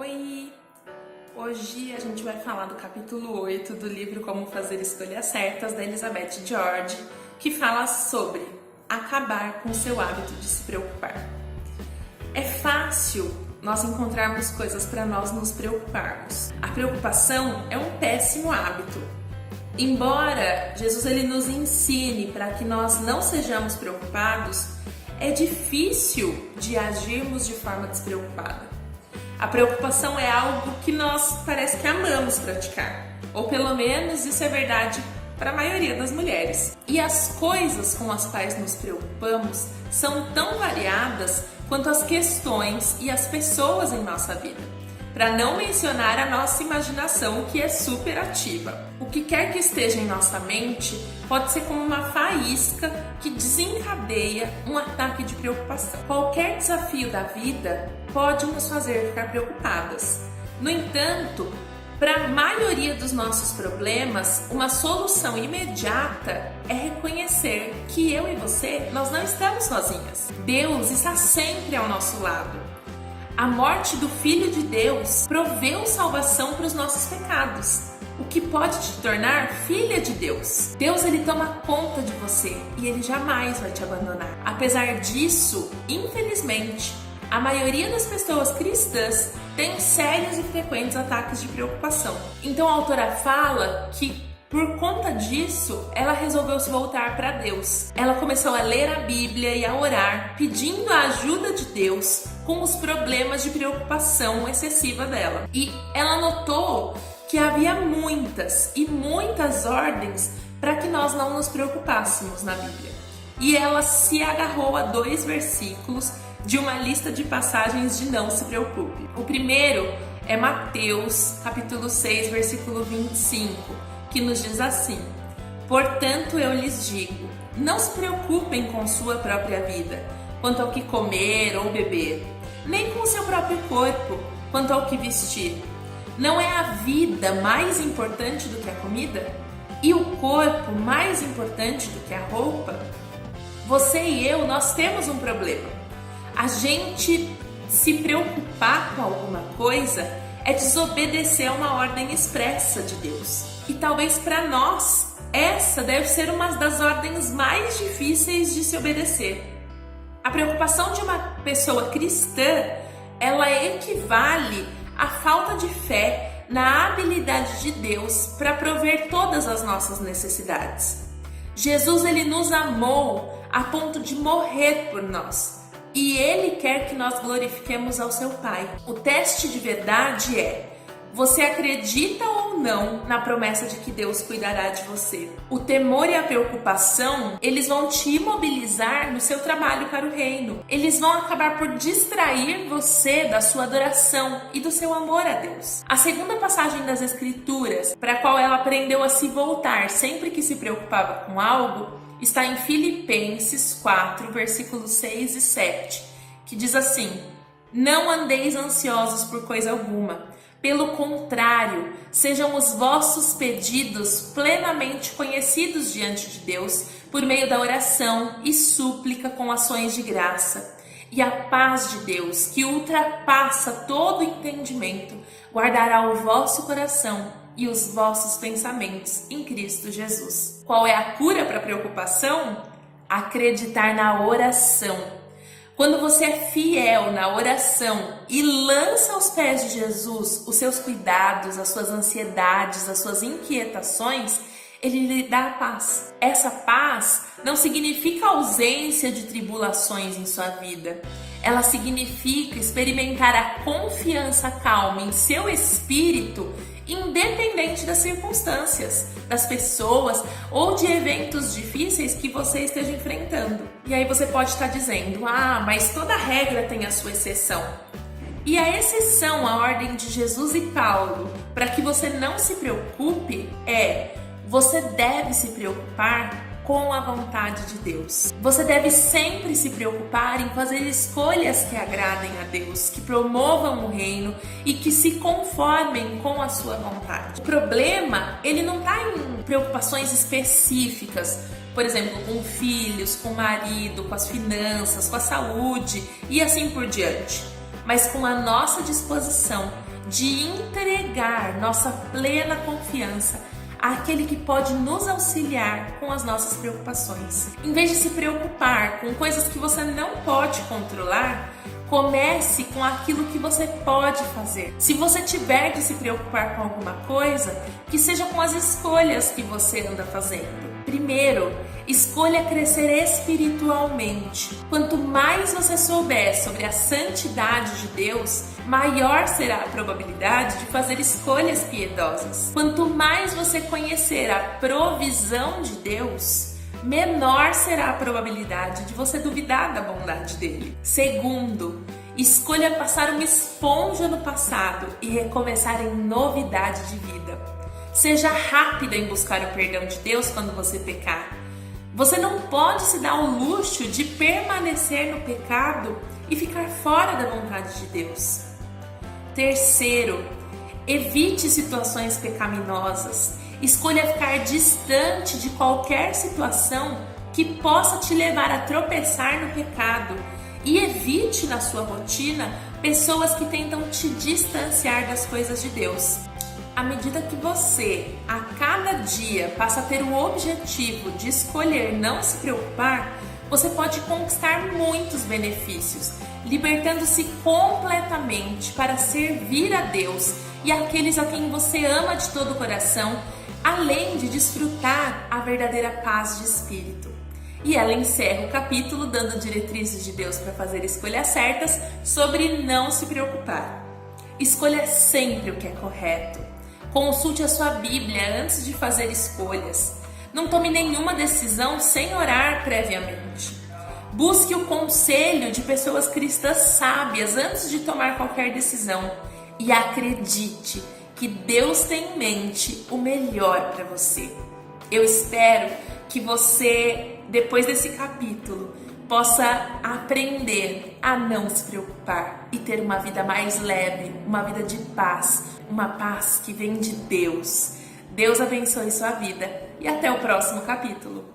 Oi! Hoje a gente vai falar do capítulo 8 do livro Como Fazer Escolhas Certas, da Elizabeth George, que fala sobre acabar com o seu hábito de se preocupar. É fácil nós encontrarmos coisas para nós nos preocuparmos. A preocupação é um péssimo hábito. Embora Jesus ele nos ensine para que nós não sejamos preocupados, é difícil de agirmos de forma despreocupada. A preocupação é algo que nós parece que amamos praticar, ou pelo menos isso é verdade para a maioria das mulheres. E as coisas com as quais nos preocupamos são tão variadas quanto as questões e as pessoas em nossa vida, para não mencionar a nossa imaginação, que é super ativa. O que quer que esteja em nossa mente pode ser como uma faísca que desencadeia um ataque de preocupação. Qualquer desafio da vida pode nos fazer ficar preocupadas. No entanto, para a maioria dos nossos problemas, uma solução imediata é reconhecer que eu e você, nós não estamos sozinhas. Deus está sempre ao nosso lado. A morte do Filho de Deus proveu salvação para os nossos pecados, o que pode te tornar filha de Deus. Deus ele toma conta de você e ele jamais vai te abandonar. Apesar disso, infelizmente, a maioria das pessoas cristãs tem sérios e frequentes ataques de preocupação. Então a autora fala que por conta disso, ela resolveu se voltar para Deus. Ela começou a ler a Bíblia e a orar, pedindo a ajuda de Deus com os problemas de preocupação excessiva dela. E ela notou que havia muitas e muitas ordens para que nós não nos preocupássemos na Bíblia. E ela se agarrou a 2 versículos de uma lista de passagens de não se preocupe. O primeiro é Mateus, capítulo 6, versículo 25, que nos diz assim: portanto eu lhes digo, não se preocupem com sua própria vida, quanto ao que comer ou beber, nem com seu próprio corpo, quanto ao que vestir. Não é a vida mais importante do que a comida? E o corpo mais importante do que a roupa? Você e eu, nós temos um problema. A gente se preocupar com alguma coisa é desobedecer a uma ordem expressa de Deus. E talvez para nós, essa deve ser uma das ordens mais difíceis de se obedecer. A preocupação de uma pessoa cristã, ela equivale à falta de fé na habilidade de Deus para prover todas as nossas necessidades. Jesus ele nos amou a ponto de morrer por nós. E Ele quer que nós glorifiquemos ao seu Pai. O teste de verdade é: você acredita ou não na promessa de que Deus cuidará de você? O temor e a preocupação, eles vão te imobilizar no seu trabalho para o reino. Eles vão acabar por distrair você da sua adoração e do seu amor a Deus. A segunda passagem das Escrituras, para a qual ela aprendeu a se voltar sempre que se preocupava com algo, está em Filipenses 4, versículos 6 e 7, que diz assim: não andeis ansiosos por coisa alguma, pelo contrário, sejam os vossos pedidos plenamente conhecidos diante de Deus, por meio da oração e súplica com ações de graça. E a paz de Deus, que ultrapassa todo entendimento, guardará o vosso coração e os vossos pensamentos em Cristo Jesus. Qual é a cura para a preocupação? Acreditar na oração. Quando você é fiel na oração e lança aos pés de Jesus os seus cuidados, as suas ansiedades, as suas inquietações, Ele lhe dá a paz. Essa paz não significa ausência de tribulações em sua vida. Ela significa experimentar a confiança calma em seu espírito, independente das circunstâncias, das pessoas ou de eventos difíceis que você esteja enfrentando. E aí você pode estar dizendo: mas toda regra tem a sua exceção. E a exceção à ordem de Jesus e Paulo para que você não se preocupe é: você deve se preocupar com a vontade de Deus. Você deve sempre se preocupar em fazer escolhas que agradem a Deus, que promovam o reino e que se conformem com a sua vontade. O problema, ele não está em preocupações específicas, por exemplo, com filhos, com o marido, com as finanças, com a saúde e assim por diante. mas com a nossa disposição de entregar nossa plena confiança àquele que pode nos auxiliar com as nossas preocupações. Em vez de se preocupar com coisas que você não pode controlar, comece com aquilo que você pode fazer. Se você tiver de se preocupar com alguma coisa, que seja com as escolhas que você anda fazendo. Primeiro, escolha crescer espiritualmente. Quanto mais você souber sobre a santidade de Deus, maior será a probabilidade de fazer escolhas piedosas. Quanto mais você conhecer a provisão de Deus, menor será a probabilidade de você duvidar da bondade dele. Segundo, escolha passar uma esponja no passado e recomeçar em novidade de vida. Seja rápida em buscar o perdão de Deus quando você pecar. Você não pode se dar o luxo de permanecer no pecado e ficar fora da vontade de Deus. Terceiro, evite situações pecaminosas. Escolha ficar distante de qualquer situação que possa te levar a tropeçar no pecado e evite na sua rotina pessoas que tentam te distanciar das coisas de Deus. À medida que você, a cada dia, passa a ter o objetivo de escolher não se preocupar, você pode conquistar muitos benefícios, libertando-se completamente para servir a Deus e aqueles a quem você ama de todo o coração, além de desfrutar a verdadeira paz de espírito. E ela encerra o capítulo dando diretrizes de Deus para fazer escolhas certas sobre não se preocupar. Escolha sempre o que é correto. Consulte a sua Bíblia antes de fazer escolhas. Não tome nenhuma decisão sem orar previamente. Busque o conselho de pessoas cristãs sábias antes de tomar qualquer decisão. E acredite que Deus tem em mente o melhor para você. Eu espero que você, depois desse capítulo, possa aprender a não se preocupar e ter uma vida mais leve, uma vida de paz, uma paz que vem de Deus. Deus abençoe sua vida e até o próximo capítulo.